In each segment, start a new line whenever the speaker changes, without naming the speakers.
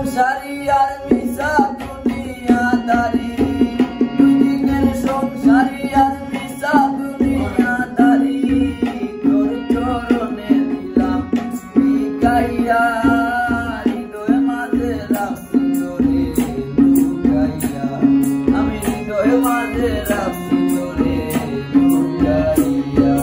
সংসারী আর মিশা দুনিয়াদারি, দুই দিনের সংসারী আর মিশা দুনিয়াদারি, তোর চরণে দিলাম ভিখাইয়া, হৃদয় মাঝে রাখছি তোরে লুকাইয়া, আমি হৃদয় মাঝে রাখছি তোরে লুকাইয়া।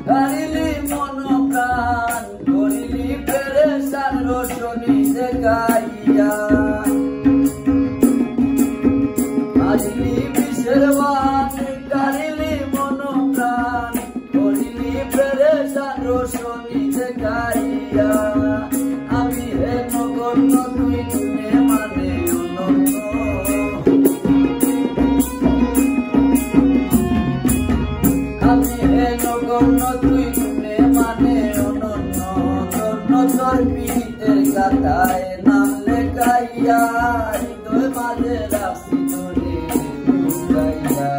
হারিলি মন প্রাণ, করিলি পেরেশান রোশনি দেখাইয়া, হারিলি বিষের বান, কারিলি মন প্রাণ, করিলি পেরেশান রোশনি দেখাইয়া, আমি হেন গণ্য তুই গুণে মানে অনন্ত, আমি হেন গণ্য তুই গুণে মানে অনন্য, তোর পীড়িতের গাথায় নাম লেখাইয়া, হৃদয় মাঝে রাখছি তোরে লুকাইয়া,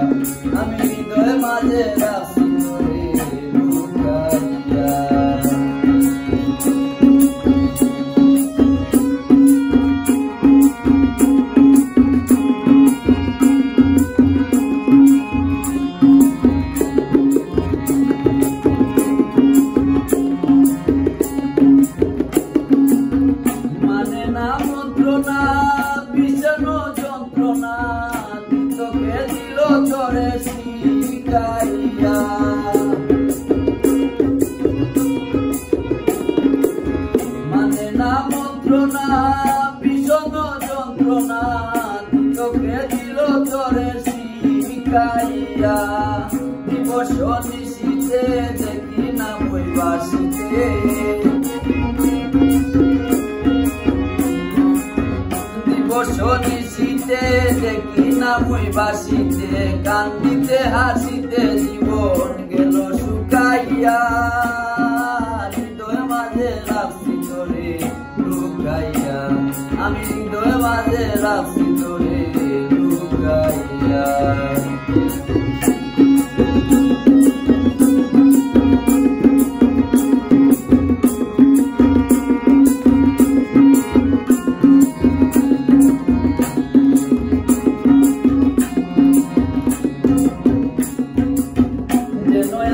আমি হৃদয় মাঝে রাখছি তোরে লুকাইয়া। ভীষণ যন্ত্রণা তোকে দিল তোরে শিখাইয়া, মানে না মন্ত্রণা ভীষণ যন্ত্রণা তোকে দিল তোরে শিখাইয়া, দিবস নিশীতে দেখি না বইবাসিতে, নিশীতে দেখি না মুই বাসিতে, কান্দিতে হাসিতে জীবন গেল শুকাইয়া, হৃদয় মাঝে রাখছি তোরে লুকাইয়া, আমি হৃদয় মাঝে রাখছি তোরে লুকাইয়া।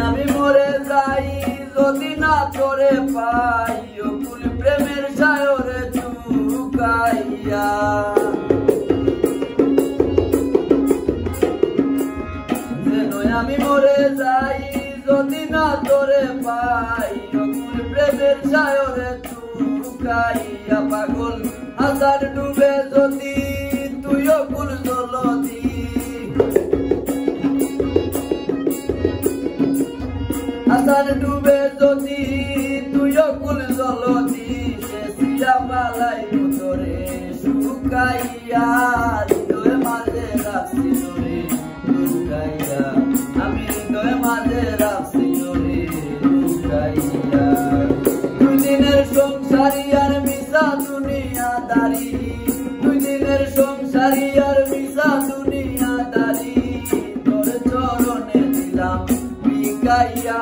আমি মরে যাই যদি না তোরে পাই, অকুল প্রেমের সায়রে চুকাইয়া, আমি মরে যাই যদি না তোরে পাই, অকুল প্রেমের সায়রে চুকাইয়া, পাগল হাজার ডুবে যদি তুই অকুল জলদি, হাজার ডুবে যদি তুই অকুল জলদি, সে সিয়া পালাই তোরে শুকাইয়া, হৃদয় মাঝে রাখছি তোরে লুকাইয়া, আমি হৃদয় মাঝে রাখছি তোরে লুকাইয়া। দুই দিনের সংসারী আর মিশা দুনিয়াদারি, দুই দিনের সংসারী আর মিশা দুনিয়াদারি, তোর চরণে দিলাম ভিখাইয়া।